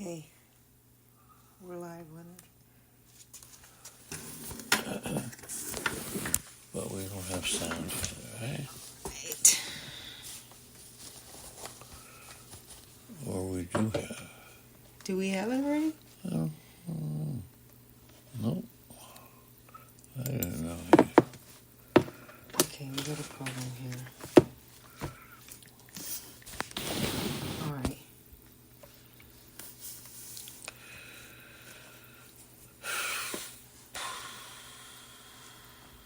Okay. We're live, Leonard. But we don't have sound, right? Right. Or we do have. Do we have it already? Nope. I don't know. Okay, we got a problem here. All right.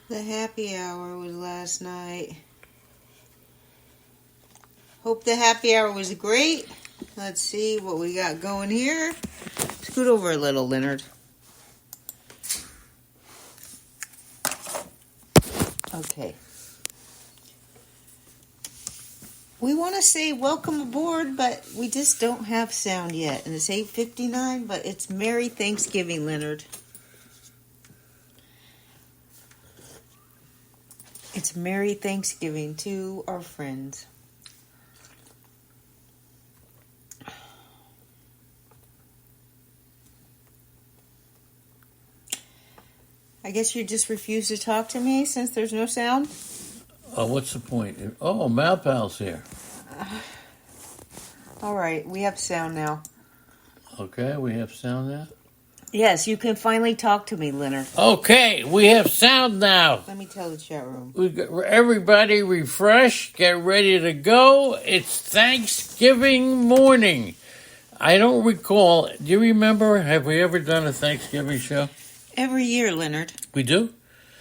The happy hour was last night. Hope the happy hour was great. Let's see what we got going here. Scoot over a little, Leonard. Okay. We want to say welcome aboard, but we just don't have sound yet. And it's 8:59, but it's Merry Thanksgiving, Leonard. It's Merry Thanksgiving to our friends. I guess you just refuse to talk to me since there's no sound? What's the point? Oh, Malpal's here. All right, we have sound now. Okay, we have sound now? Yes, you can finally talk to me, Leonard. Okay, we have sound now. Let me tell the chat room. We got everybody refresh, get ready to go. It's Thanksgiving morning. I don't recall. Do you remember? Have we ever done a Thanksgiving show? Every year, Leonard. We do?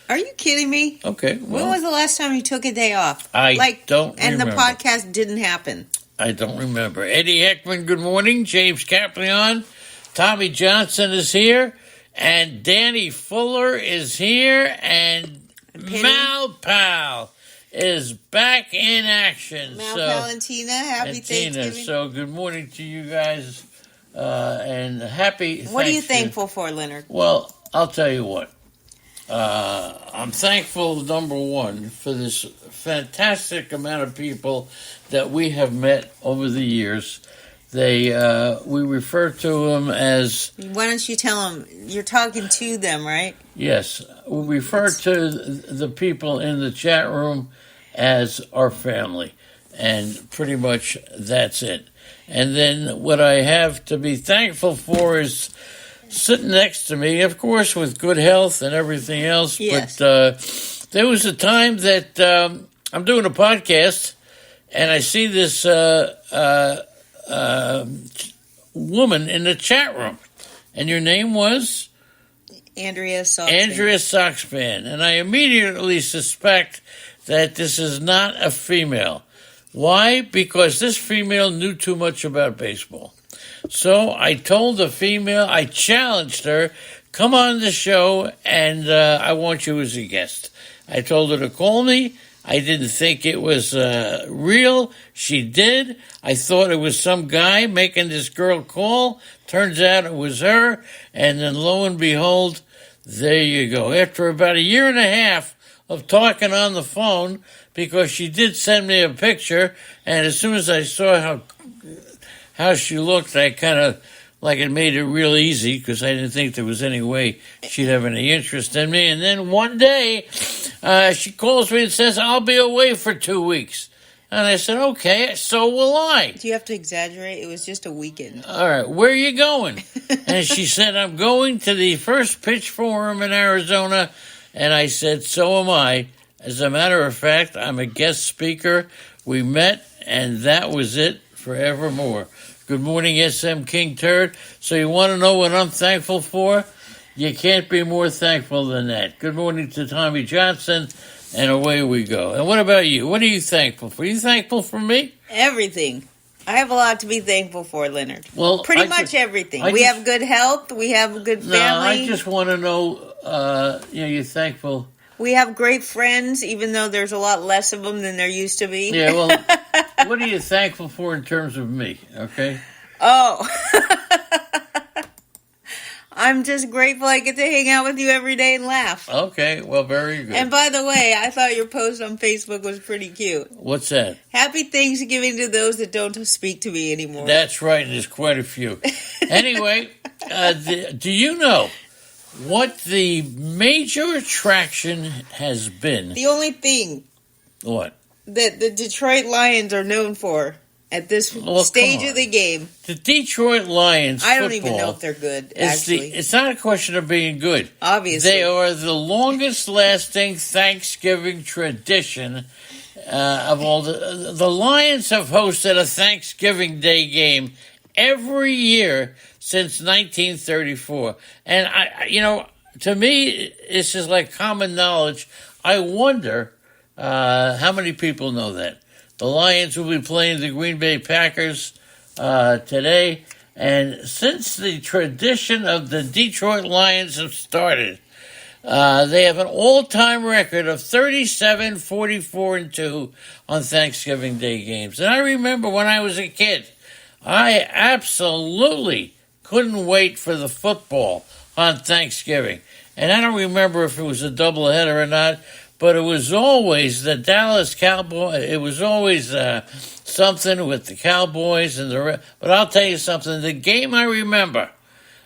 Are you kidding me? Okay. Well, when was the last time you took a day off? I don't and remember. And the podcast didn't happen. I don't remember. Eddie Heckman, good morning. James Caplion. Tommy Johnson is here. And Danny Fuller is here. And Malpal is back in action. Malpal and Tina, happy Thanksgiving. So good morning to you guys. And happy Thanksgiving. What are you thankful for, Leonard? Well, I'll tell you what. I'm thankful, number one, for this fantastic amount of people that we have met over the years. We refer to them as... Why don't you tell them? You're talking to them, right? Yes. We refer to the people in the chat room as our family. And pretty much that's it. And then what I have to be thankful for is... sitting next to me, of course, with good health and everything else. Yes. But there was a time that I'm doing a podcast, and I see this woman in the chat room. And your name was? Andrea Soxpan. Andrea Soxpan. And I immediately suspect that this is not a female. Why? Because this female knew too much about baseball. So I told the female, I challenged her, come on the show, and I want you as a guest. I told her to call me. I didn't think it was real. She did. I thought it was some guy making this girl call. Turns out it was her. And then lo and behold, there you go. After about a year and a half of talking on the phone, because she did send me a picture, and as soon as I saw how she looked, I kind of, like it made it real easy because I didn't think there was any way she'd have any interest in me. And then one day, she calls me and says, I'll be away for 2 weeks. And I said, okay, so will I. Do you have to exaggerate? It was just a weekend. All right, where are you going? And she said, I'm going to the First Pitch Forum in Arizona. And I said, so am I. As a matter of fact, I'm a guest speaker. We met, and that was it forevermore. Good morning, SM King Turd. So you want to know what I'm thankful for? You can't be more thankful than that. Good morning to Tommy Johnson, and away we go. And what about you? What are you thankful for? Are you thankful for me? Everything. I have a lot to be thankful for, Leonard. Well, pretty much everything. We have good health. We have a good family. No, I just want to know, you're thankful. We have great friends, even though there's a lot less of them than there used to be. Yeah, well, what are you thankful for in terms of me, okay? Oh. I'm just grateful I get to hang out with you every day and laugh. Okay, well, very good. And by the way, I thought your post on Facebook was pretty cute. What's that? Happy Thanksgiving to those that don't speak to me anymore. That's right, there's quite a few. Anyway, do you know what the major attraction has been? The only thing What? that the Detroit Lions are known for at this stage come of the game. The Detroit Lions. I don't even know if they're good, actually. It's not a question of being good. Obviously. They are the longest lasting Thanksgiving tradition of all. The Lions have hosted a Thanksgiving Day game every year since 1934. And, to me, this is like common knowledge. I wonder how many people know that. The Lions will be playing the Green Bay Packers today. And since the tradition of the Detroit Lions have started, they have an all-time record of 37, 44, and 2 on Thanksgiving Day games. And I remember when I was a kid, I absolutely couldn't wait for the football on Thanksgiving. And I don't remember if it was a doubleheader or not, but it was always the Dallas Cowboys. It was always something with the Cowboys and But I'll tell you something. The game I remember,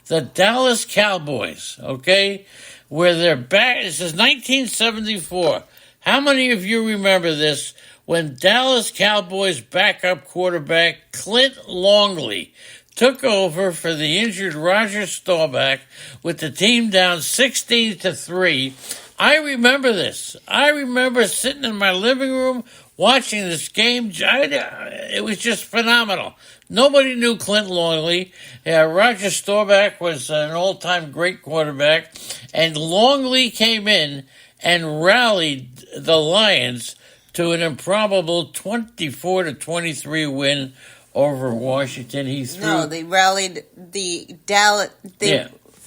the Dallas Cowboys, okay, where they're back. This is 1974. How many of you remember this? When Dallas Cowboys backup quarterback Clint Longley took over for the injured Roger Staubach with the team down 16-3. I remember this. I remember sitting in my living room watching this game. It was just phenomenal. Nobody knew Clint Longley. Roger Staubach was an all-time great quarterback, and Longley came in and rallied the Lions to an improbable 24-23 win over Washington. They rallied the Dallas.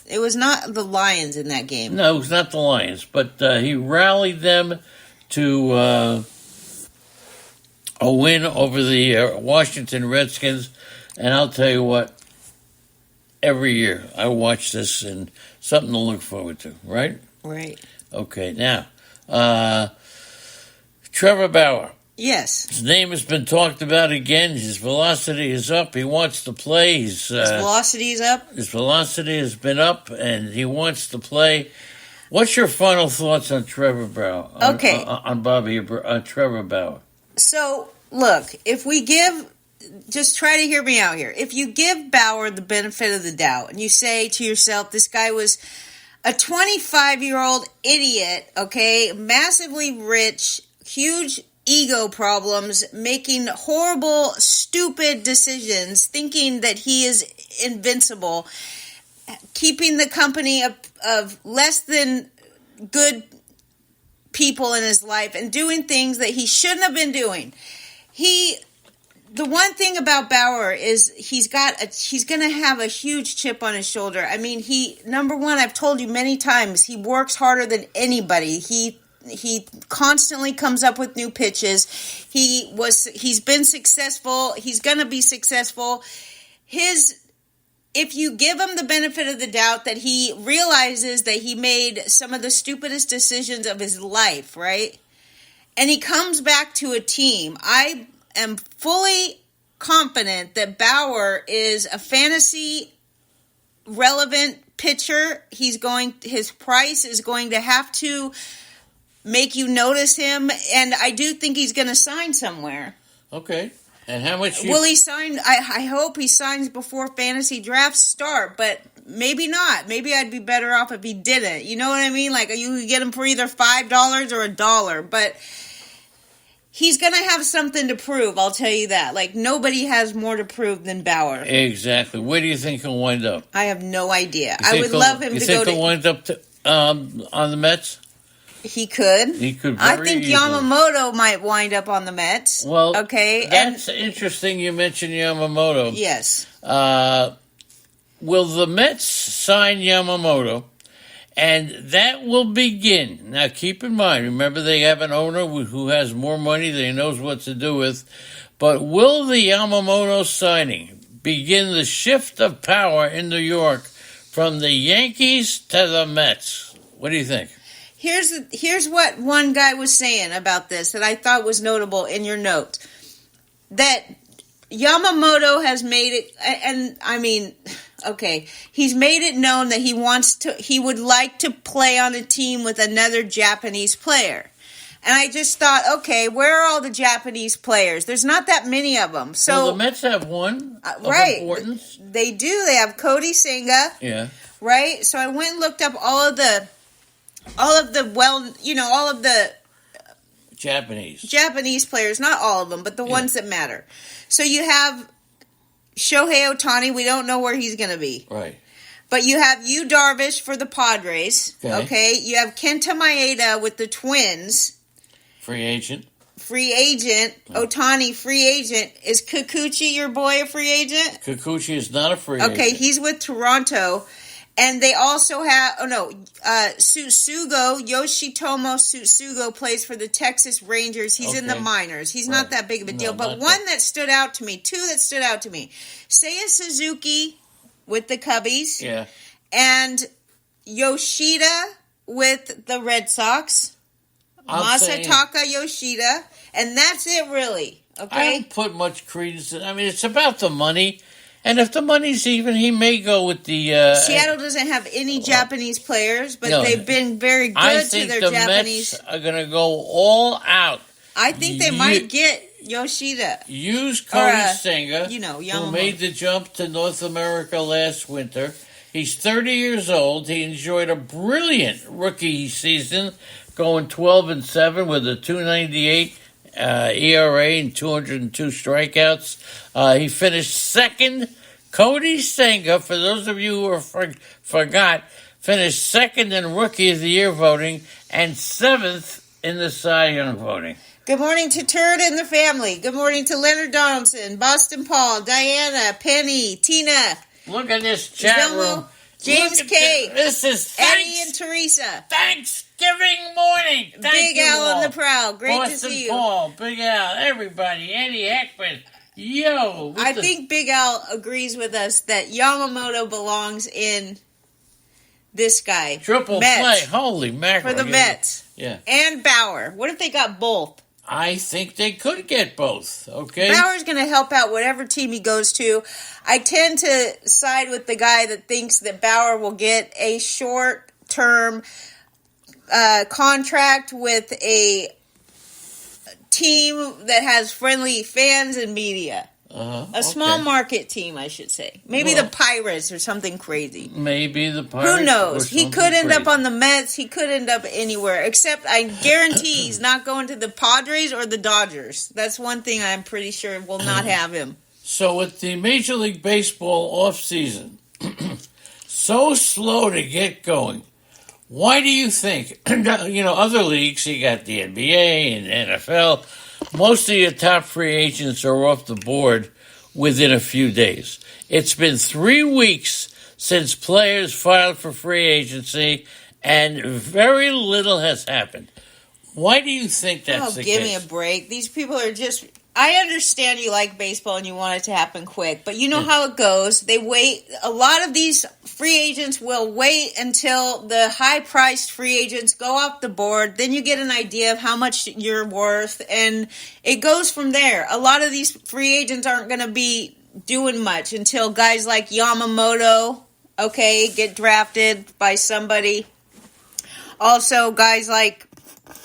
It was not the Lions in that game. No, it was not the Lions, but he rallied them to a win over the Washington Redskins. And I'll tell you what, every year I watch this, and something to look forward to, right? Right. Okay, now, Trevor Bauer. Yes. His name has been talked about again. His velocity is up. He wants to play. His velocity is up? His velocity has been up, and he wants to play. What's your final thoughts on Trevor Bauer? Okay. Trevor Bauer. So, look, just try to hear me out here. If you give Bauer the benefit of the doubt, and you say to yourself, this guy was a 25-year-old idiot, okay, massively rich, huge ego problems, making horrible, stupid decisions, thinking that he is invincible, keeping the company of less than good people in his life, and doing things that he shouldn't have been doing. The one thing about Bauer is he's going to have a huge chip on his shoulder. I mean, number one, I've told you many times, he works harder than anybody. He constantly comes up with new pitches. He's been successful. He's going to be successful. If you give him the benefit of the doubt that he realizes that he made some of the stupidest decisions of his life, right? And he comes back to a team, I am fully confident that Bauer is a fantasy relevant pitcher. His price is going to have to make you notice him, and I do think he's going to sign somewhere. Okay. And how much will he sign? I hope he signs before fantasy drafts start, but maybe not. Maybe I'd be better off if he didn't. You know what I mean? Like, you could get him for either $5 or $1, but he's going to have something to prove, I'll tell you that. Like, nobody has more to prove than Bauer. Exactly. Where do you think he'll wind up? I have no idea. I would love him to go to... You think he'll wind up on the Mets? He could. I think easily. Yamamoto might wind up on the Mets. Well, okay, that's interesting you mentioned Yamamoto. Yes. Will the Mets sign Yamamoto? And that will begin. Now, keep in mind, remember they have an owner who has more money than he knows what to do with. But will the Yamamoto signing begin the shift of power in New York from the Yankees to the Mets? What do you think? Here's what one guy was saying about this that I thought was notable in your note. That Yamamoto has made it, and I mean, Okay, he's made it known that he would like to play on a team with another Japanese player. And I just thought, okay, where are all the Japanese players? There's not that many of them. So well, the Mets have one of importance. They do. They have Cody Senga. Yeah. Right? So I went and looked up all of the Japanese players, not all of them, but the ones that matter. So you have Shohei Ohtani. We don't know where he's going to be. Right. But you have Yu Darvish for the Padres. Okay. You have Kenta Maeda with the Twins. Free agent. Ohtani, free agent. Is Kikuchi your boy a free agent? Kikuchi is not a free agent. Okay, he's with Toronto. And they also have, Yoshitomo Tsutsugo plays for the Texas Rangers. He's in the minors. He's not that big of a deal. But two that stood out to me. Seiya Suzuki with the Cubbies. Yeah. And Yoshida with the Red Sox. Masataka Yoshida. And that's it, really. Okay? I don't put much credence in. I mean, it's about the money. And if the money's even, he may go with the... Seattle doesn't have any Japanese players, but they've been very good to their Japanese... Mets are going to go all out. I think they might get Yoshida. Use Cody Senga, Yamamoto, who made the jump to North America last winter. He's 30 years old. He enjoyed a brilliant rookie season, going 12-7 with a 2.98 ERA and 202 strikeouts. He finished second. Cody Senga, for those of you who forgot, finished second in Rookie of the Year voting and 7th in the Cy Young voting. Good morning to Turd and the family. Good morning to Leonard Donaldson, Boston Paul, Diana, Penny, Tina. Look at this chat room. James K. This is Eddie and Teresa. Thanksgiving morning. Big Al on the prowl. Great to see you. Boston Paul, Big Al, everybody. Eddie Heckman. Yo. I think Big Al agrees with us that Yamamoto belongs in this guy. Triple play. Holy mackerel. For the Mets. Yeah. And Bauer. What if they got both? I think they could get both, okay? Bauer's going to help out whatever team he goes to. I tend to side with the guy that thinks that Bauer will get a short-term contract with a team that has friendly fans and media. A small market team, I should say. Maybe the Pirates or something crazy. Maybe the Pirates. Who knows? He could end up on the Mets. He could end up anywhere. Except I guarantee he's not going to the Padres or the Dodgers. That's one thing I'm pretty sure will not have him. So with the Major League Baseball offseason so slow to get going, why do you think, other leagues, you got the NBA and NFL, most of your top free agents are off the board within a few days. It's been 3 weeks since players filed for free agency, and very little has happened. Why do you think that's the case? Give me a break. These people are just... I understand you like baseball and you want it to happen quick, but you know how it goes. They wait. A lot of these free agents will wait until the high-priced free agents go off the board. Then you get an idea of how much you're worth, and it goes from there. A lot of these free agents aren't going to be doing much until guys like Yamamoto, get drafted by somebody. Also, guys like...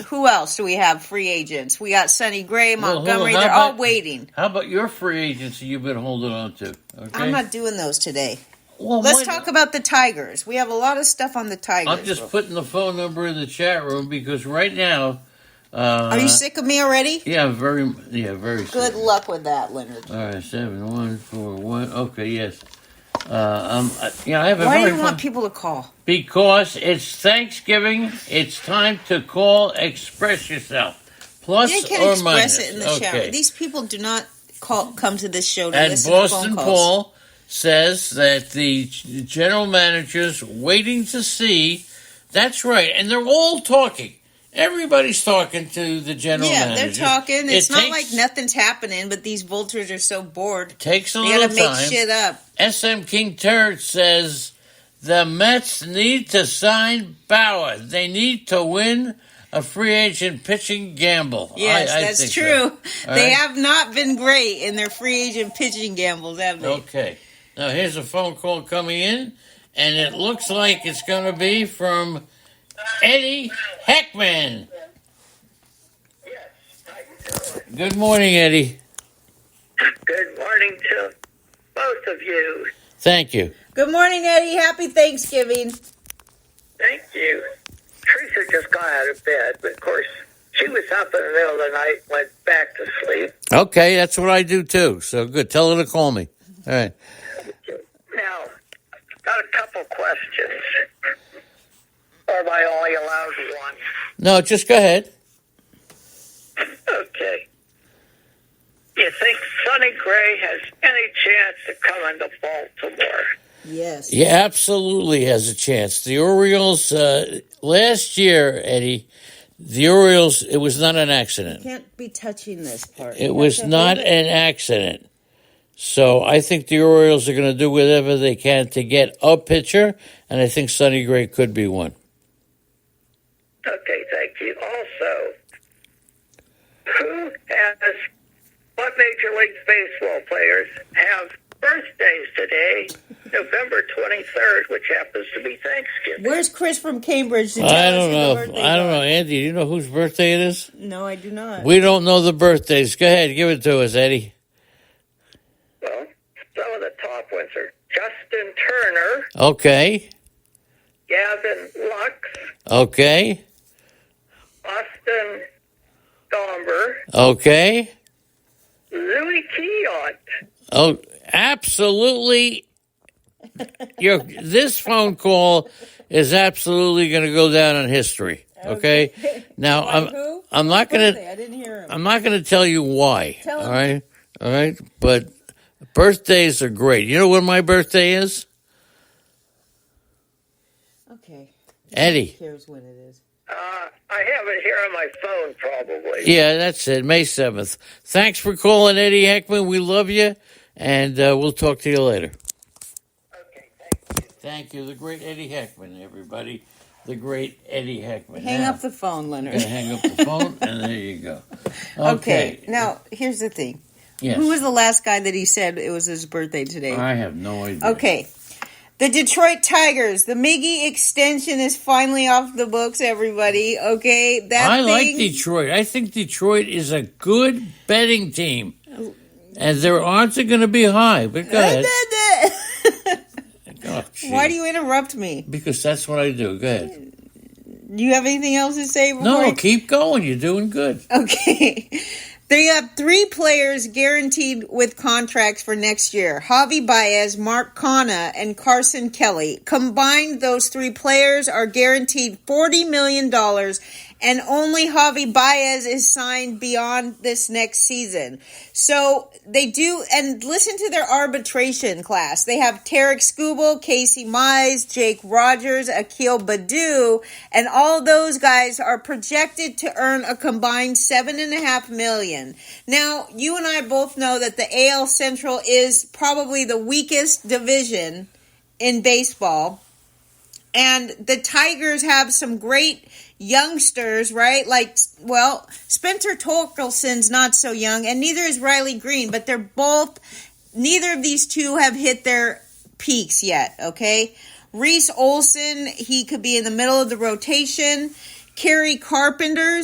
Who else do we have free agents? We got Sonny Gray, Montgomery. They're all waiting. How about your free agents that you've been holding on to? Okay? I'm not doing those today. Well, let's talk about the Tigers. We have a lot of stuff on the Tigers. I'm just putting the phone number in the chat room because right now... are you sick of me already? Yeah, very sick. Good luck with that, Leonard. All right, 7-1-4-1. Okay, yes. I have a Why do you want people to call? Because it's Thanksgiving. It's time to call. Express yourself. Plus they can or express minus. It in the shower. These people do not come to this show to and listen Boston to phone calls. Paul says that the general manager's waiting to see. That's right, and they're all talking. Everybody's talking to the general manager. Yeah, they're talking. It's not like nothing's happening, but these vultures are so bored. Takes a they little gotta time. Make shit up. SM King Turd says the Mets need to sign Bauer. They need to win a free agent pitching gamble. Yes, that's true. So. They have not been great in their free agent pitching gambles, have they? Okay. Now, here's a phone call coming in, and it looks like it's going to be from Eddie Heckman. Good morning, Eddie. Good morning to both of you. Thank you. Good morning, Eddie. Happy Thanksgiving. Thank you. Teresa just got out of bed, but of course, she was up in the middle of the night, went back to sleep. Okay, that's what I do too. So good. Tell her to call me. All right. Now, got a couple questions. Or am I only allowed one? No, just go ahead. Okay. You think Sonny Gray has any chance to come into Baltimore? Yes. Yeah, absolutely has a chance. The Orioles, last year, Eddie, the Orioles, it was not an accident. Can't be touching this part. It was not an accident. So I think the Orioles are going to do whatever they can to get a pitcher, and I think Sonny Gray could be one. Okay, thank you. Also, what Major League Baseball players have birthdays today, November 23rd, which happens to be Thanksgiving? Where's Chris from Cambridge to tell I us don't who know. the birthdays I don't know. are? Andy, do you know whose birthday it is? No, I do not. We don't know the birthdays. Go ahead. Give it to us, Eddie. Well, some of the top ones are Justin Turner, Okay. Gavin Lux, Okay. Austin Domber, Okay. Louis Keont. Oh, absolutely. This phone call is absolutely going to go down in history. Okay. Now Who? I'm not going Birthday, I didn't hear him. I'm not going to tell you why. Tell him. All right. But birthdays are great. You know when my birthday is? Okay. Eddie. Who cares when it is? I have it here on my phone, probably. Yeah, that's it. May 7th. Thanks for calling, Eddie Heckman. We love you, and we'll talk to you later. Okay, thank you. Thank you. The great Eddie Heckman, everybody. The great Eddie Heckman. Hang Now, up the phone, I'm Leonard. going to hang up the phone, and there you go. Okay. Now, here's the thing. Yes. Who was the last guy that he said it was his birthday today? I have no idea. Okay. The Detroit Tigers. The Miggy extension is finally off the books, everybody. Okay? I like Detroit. I think Detroit is a good betting team. And their odds are going to be high. But go ahead. Oh, Why do you interrupt me? Because that's what I do. Go ahead. Do you have anything else to say before No, keep going. You're doing good. Okay. They have 3 players guaranteed with contracts for next year. Javi Baez, Mark Canha, and Carson Kelly. Combined, those 3 players are guaranteed $40 million, and only Javi Baez is signed beyond this next season. So they do, and listen to their arbitration class. They have Tarek Skubal, Casey Mize, Jake Rogers, Akil Baddoo, and all those guys are projected to earn a combined $7.5 million. Now, you and I both know that the AL Central is probably the weakest division in baseball. And the Tigers have some great youngsters, right? Like, well, Spencer Torkelson's not so young, and neither is Riley Green, but neither of these two have hit their peaks yet, okay? Reese Olson, he could be in the middle of the rotation. Kerry Carpenter,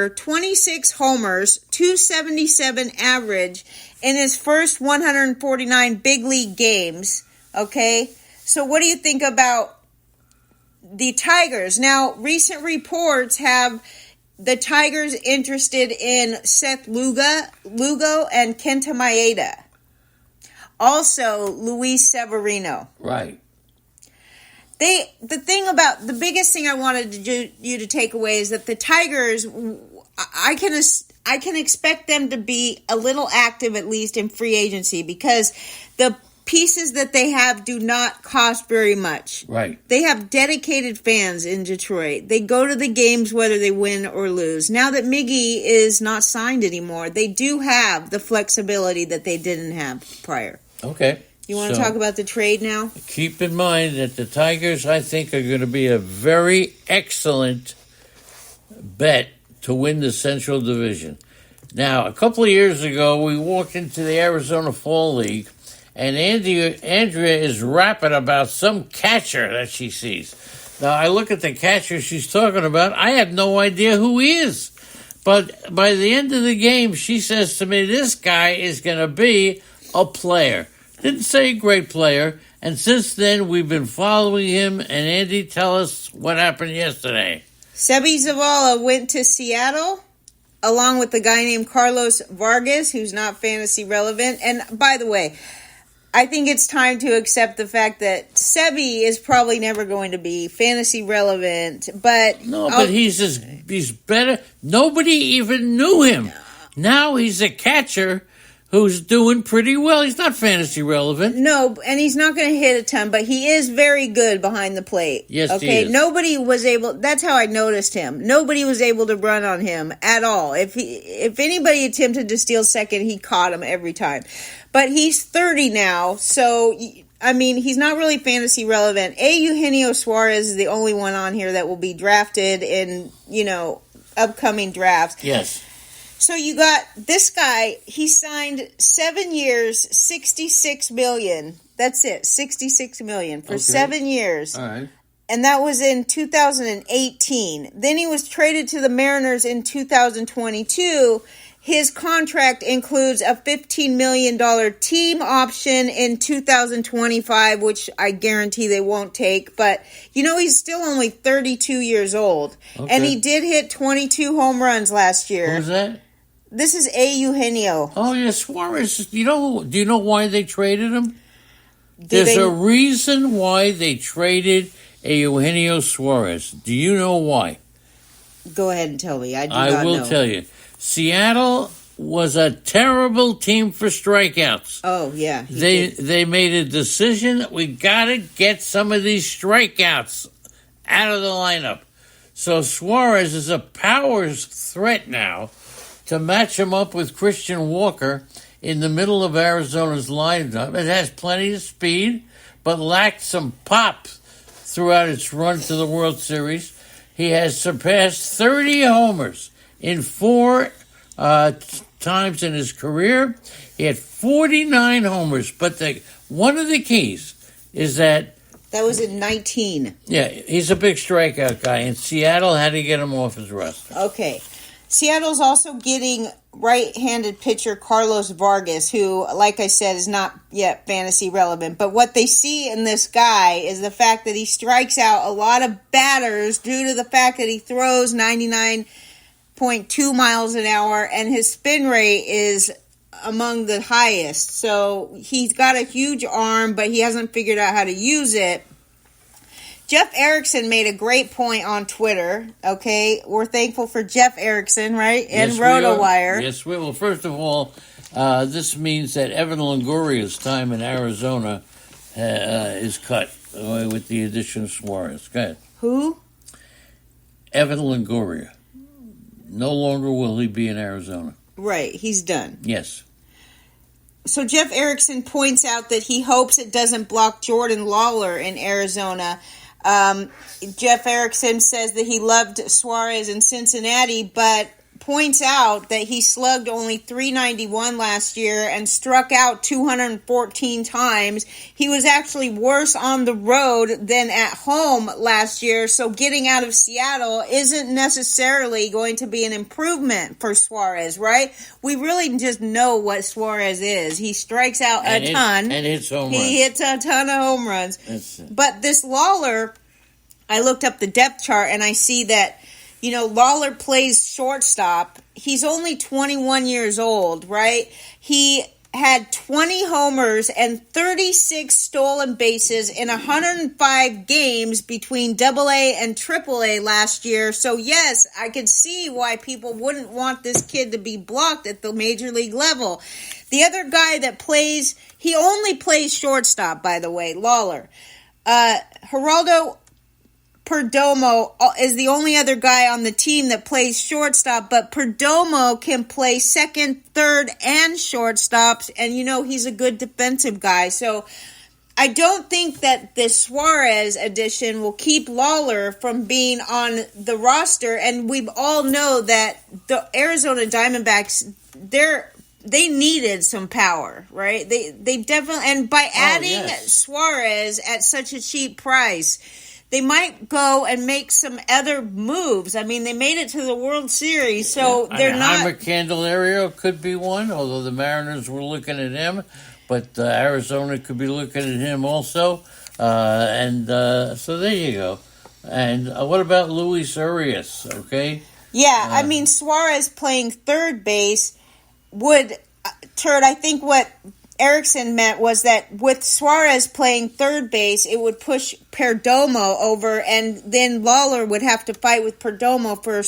26 homers, 277 average in his first 149 big league games, okay? So what do you think about the Tigers? Now, recent reports have the Tigers interested in Seth Lugo and Kenta Maeda. Also, Luis Severino. Right. The biggest thing I wanted you to take away is that the Tigers, I can expect them to be a little active, at least in free agency, because the pieces that they have do not cost very much. Right. They have dedicated fans in Detroit. They go to the games whether they win or lose. Now that Miggy is not signed anymore, they do have the flexibility that they didn't have prior. Okay. You want to talk about the trade now? Keep in mind that the Tigers, I think, are going to be a very excellent bet to win the Central Division. Now, a couple of years ago, we walked into the Arizona Fall League, and Andrea is rapping about some catcher that she sees. Now, I look at the catcher she's talking about. I have no idea who he is. But by the end of the game, she says to me, this guy is going to be a player. Didn't say great player. And since then, we've been following him. And Andy, tell us what happened yesterday. Seby Zavala went to Seattle along with the guy named Carlos Vargas, who's not fantasy relevant. And by the way, I think it's time to accept the fact that Seby is probably never going to be fantasy relevant. But no, but he's better. Nobody even knew him. Now he's a catcher who's doing pretty well. He's not fantasy relevant. No, and he's not going to hit a ton, but he is very good behind the plate. Yes, okay? he is. Nobody was able, that's how I noticed him. Nobody was able to run on him at all. If anybody attempted to steal second, he caught him every time. But he's 30 now, so, I mean, he's not really fantasy relevant. Eugenio Suarez is the only one on here that will be drafted in, upcoming drafts. Yes. So you got this guy, he signed 7 years, $66 million. That's it, $66 million for 7 years. All right. And that was in 2018. Then he was traded to the Mariners in 2022. His contract includes a $15 million team option in 2025, which I guarantee they won't take. But, he's still only 32 years old. Okay. And he did hit 22 home runs last year. Who's that? This is Eugenio. Oh, yeah, Suarez. Do you know why they traded him? There's a reason why they traded Eugenio Suarez. Do you know why? Go ahead and tell me. I will tell you. Seattle was a terrible team for strikeouts. Oh, yeah. They made a decision that we got to get some of these strikeouts out of the lineup. So Suarez is a power threat now to match him up with Christian Walker in the middle of Arizona's lineup. It has plenty of speed, but lacked some pop throughout its run to the World Series. He has surpassed 30 homers in 4 times in his career. He had 49 homers, but one of the keys is that was in 19. Yeah, he's a big strikeout guy, and Seattle had to get him off his roster. Okay. Seattle's also getting right-handed pitcher Carlos Vargas, who, like I said, is not yet fantasy relevant. But what they see in this guy is the fact that he strikes out a lot of batters due to the fact that he throws 99.2 miles an hour, and his spin rate is among the highest. So he's got a huge arm, but he hasn't figured out how to use it. Jeff Erickson made a great point on Twitter, okay? We're thankful for Jeff Erickson, right? And yes, RotoWire. Yes, we will. First of all, this means that Evan Longoria's time in Arizona is cut with the addition of Suarez. Go ahead. Who? Evan Longoria. No longer will he be in Arizona. Right, he's done. Yes. So Jeff Erickson points out that he hopes it doesn't block Jordan Lawler in Arizona. Jeff Erickson says that he loved Suarez in Cincinnati, but points out that he slugged only .391 last year and struck out 214 times. He was actually worse on the road than at home last year, so getting out of Seattle isn't necessarily going to be an improvement for Suarez, right? We really just know what Suarez is. He strikes out a ton. And hits home runs. He hits a ton of home runs. But this Lawler, I looked up the depth chart and I see that Lawler plays shortstop. He's only 21 years old, right? He had 20 homers and 36 stolen bases in 105 games between AA and AAA last year. So, yes, I can see why people wouldn't want this kid to be blocked at the major league level. The other guy that plays, he only plays shortstop, by the way, Lawler. Geraldo Perdomo is the only other guy on the team that plays shortstop, but Perdomo can play second, third, and shortstops, and he's a good defensive guy. So I don't think that this Suarez addition will keep Lawler from being on the roster, and we all know that the Arizona Diamondbacks, their they needed some power, right? They definitely, and by adding yes. Suarez at such a cheap price, they might go and make some other moves. I mean, they made it to the World Series, so they're not. Heimer Candelario could be one, although the Mariners were looking at him, but Arizona could be looking at him also. So there you go. And what about Luis Urias? Okay. Yeah, I mean, Suarez playing third base would turn. I think what Erickson meant was that with Suarez playing third base, it would push Perdomo over, and then Lawler would have to fight with Perdomo for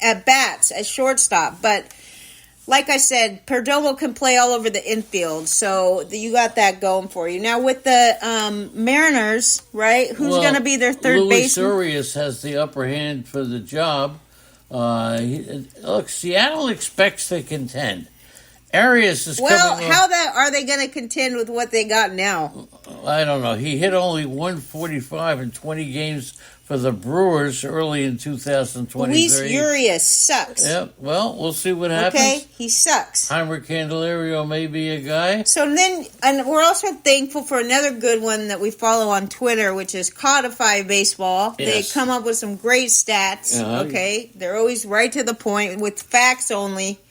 at bats as shortstop. But like I said, Perdomo can play all over the infield, so you got that going for you. Now with the Mariners, right? Who's going to be their third baseman? Luis Urias has the upper hand for the job. Look, Seattle expects to contend. Arias is coming. How are they going to contend with what they got now? I don't know. He hit only 145 in 20 games for the Brewers early in 2023. Luis Urias sucks. Yeah, well, we'll see what happens. Okay, he sucks. Heimer Candelario may be a guy. So then, and we're also thankful for another good one that we follow on Twitter, which is Codify Baseball. Yes. They come up with some great stats. Uh-huh. Okay, they're always right to the point with facts only.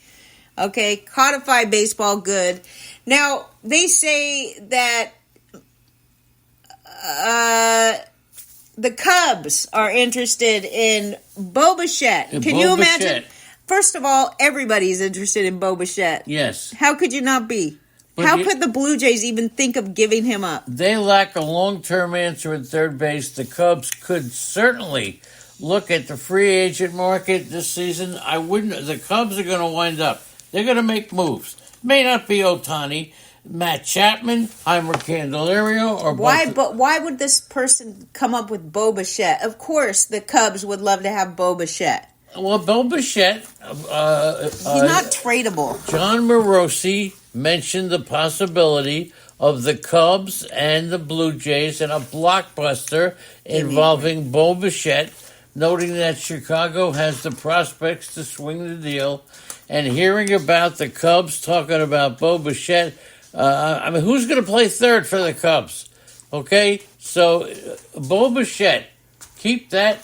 Okay, Codify Baseball, good. Now, they say that the Cubs are interested in Bo Bichette. Can you imagine? First of all, everybody's interested in Bo Bichette. Yes. How could you not be? How could the Blue Jays even think of giving him up? They lack a long-term answer at third base. The Cubs could certainly look at the free agent market this season. The Cubs are going to wind up. They're going to make moves. May not be Ohtani, Matt Chapman, Heimer Candelario, or why? But why would this person come up with Bo Bichette? Of course, the Cubs would love to have Bo Bichette. Well, Bo Bichette, he's not tradable. John Morosi mentioned the possibility of the Cubs and the Blue Jays in a blockbuster involving Bo Bichette, noting that Chicago has the prospects to swing the deal. And hearing about the Cubs talking about Bo Bichette, who's going to play third for the Cubs? Okay, so Bo Bichette, keep that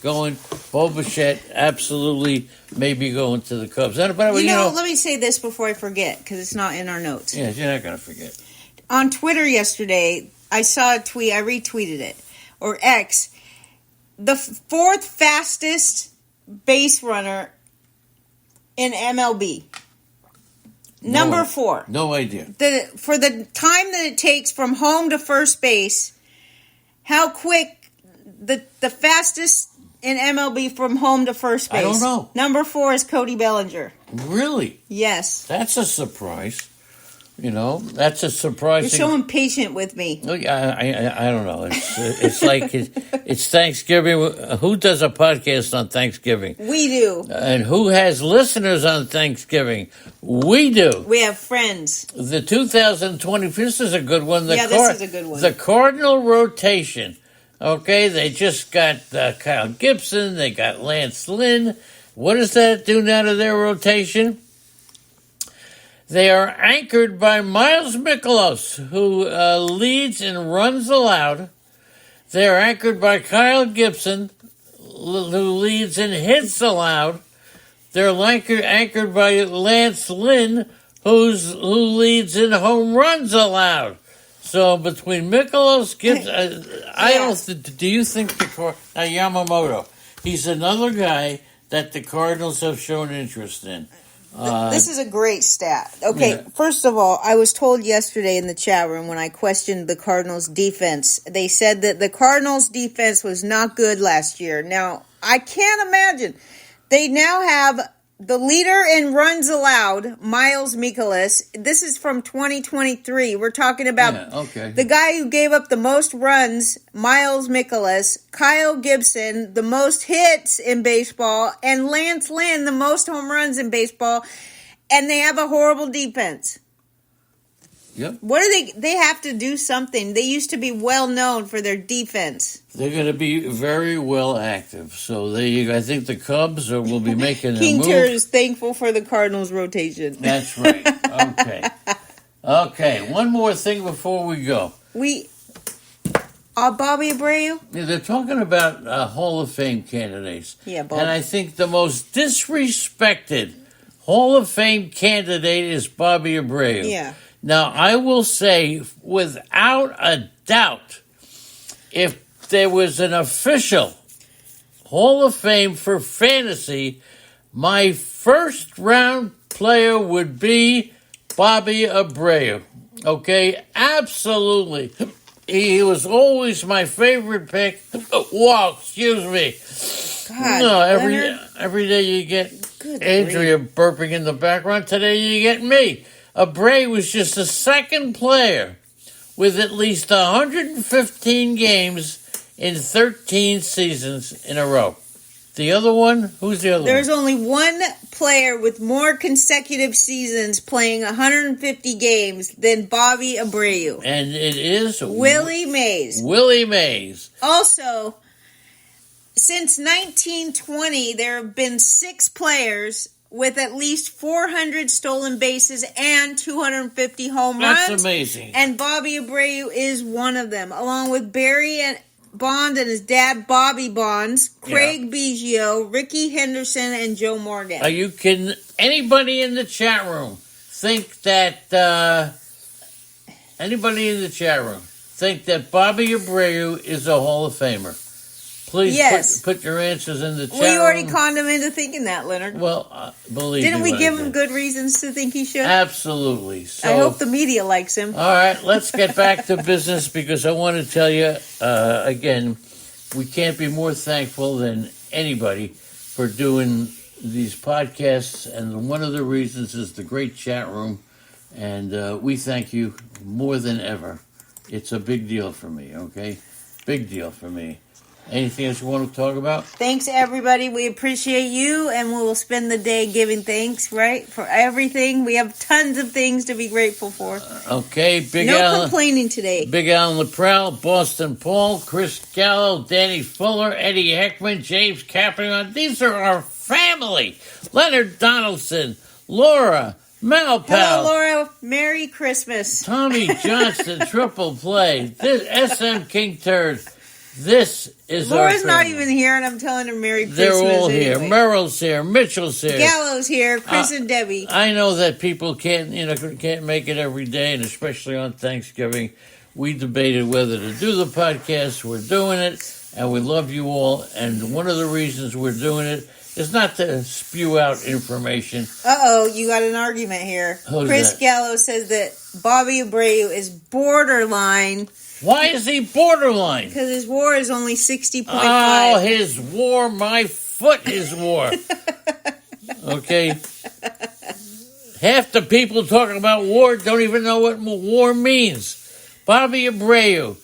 going. Bo Bichette absolutely may be going to the Cubs. But let me say this before I forget, because it's not in our notes. Yeah, you're not going to forget. On Twitter yesterday, I saw a tweet. I retweeted it, or X. The fourth fastest base runner in MLB. Number 4. No idea. For the time that it takes from home to first base, how quick the fastest in MLB from home to first base. I don't know. Number 4 is Cody Bellinger. Really? Yes. That's a surprise. That's a surprise. You're so impatient with me. I don't know. It's like it's Thanksgiving. Who does a podcast on Thanksgiving? We do. And who has listeners on Thanksgiving? We do. We have friends. The 2020. This is a good one. This is a good one. The Cardinal rotation. Okay, they just got Kyle Gibson. They got Lance Lynn. What does that do now to their rotation? They are anchored by Miles Mikolas, who leads in runs allowed. They are anchored by Kyle Gibson, who leads in hits allowed. They're anchored by Lance Lynn, who leads in home runs allowed. So between Mikolas, Gibson, do you think Yamamoto? He's another guy that the Cardinals have shown interest in. This is a great stat. Okay, First of all, I was told yesterday in the chat room when I questioned the Cardinals' defense, they said that the Cardinals' defense was not good last year. Now, I can't imagine. They now have the leader in runs allowed, Miles Mikolas. This is from 2023. We're talking about the guy who gave up the most runs, Miles Mikolas, Kyle Gibson, the most hits in baseball, and Lance Lynn, the most home runs in baseball, and they have a horrible defense. Yep. What do they have to do something. They used to be well known for their defense. They're going to be very well active. So I think the Cubs will be making a King move. Tur is thankful for the Cardinals rotation. That's right. Okay. One more thing before we go. Bobby Abreu? They're talking about Hall of Fame candidates. Yeah, Bob. And I think the most disrespected Hall of Fame candidate is Bobby Abreu. Yeah. Now, I will say, without a doubt, if there was an official Hall of Fame for fantasy, my first round player would be Bobby Abreu. Okay? Absolutely. He was always my favorite pick. Whoa, excuse me. God, No, Leonard. every day you get Good Andrea burping in the background. Today you get me. Abreu was just the second player with at least 115 games in 13 seasons in a row. The other one? Who's the other There's one? only one player with more consecutive seasons playing 150 games than Bobby Abreu. And it is Willie Mays. Willie Mays. Also, since 1920, there have been 6 players with at least 400 stolen bases and 250 home runs. That's amazing. And Bobby Abreu is one of them, along with Barry Bond and his dad, Bobby Bonds, Craig Biggio, Ricky Henderson, and Joe Morgan. Are you kidding? Anybody in the chat room think that Bobby Abreu is a Hall of Famer? Please Yes. put your answers in the chat We already room. conned him into thinking that, Leonard. Well, believe Didn't me we when give I him did. good reasons to think he should? Absolutely. So, I hope the media likes him. all right, let's get back to business because I want to tell you, again, we can't be more thankful than anybody for doing these podcasts. And one of the reasons is the great chat room. And we thank you more than ever. It's a big deal for me, okay? Big deal for me. Anything else you want to talk about? Thanks, everybody. We appreciate you, and we will spend the day giving thanks, right, for everything. We have tons of things to be grateful for. Okay, Big No Al. complaining today. Big Alan LaPrelle, Boston Paul, Chris Gallo, Danny Fuller, Eddie Heckman, James Caprion. These are our family. Leonard Donaldson, Laura, Mal Hello, Pal, Laura. Merry Christmas. Tommy Johnston, Triple Play, this SM King Turd. This is Laura's our not family. even here, and I'm telling her Merry They're Christmas. all here. anyway. Merrill's here. Mitchell's here. Gallo's here. Chris and Debbie. I know that people can't make it every day, and especially on Thanksgiving. We debated whether to do the podcast. We're doing it, and we love you all. And one of the reasons we're doing it is not to spew out information. Uh-oh, you got an argument here. Who's Chris that? Gallo says that Bobby Abreu is borderline Why is he borderline? because his WAR is only 60.5. Oh, his war, my foot, his war. Okay. Half the people talking about war don't even know what war means. Bobby Abreu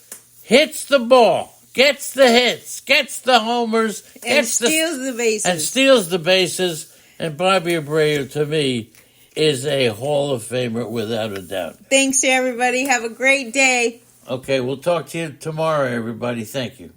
hits the ball, gets the hits, gets the homers, and gets steals the bases. and steals the bases. And Bobby Abreu, to me, is a Hall of Famer without a doubt. Thanks to everybody. Have a great day. Okay, we'll talk to you tomorrow, everybody. Thank you.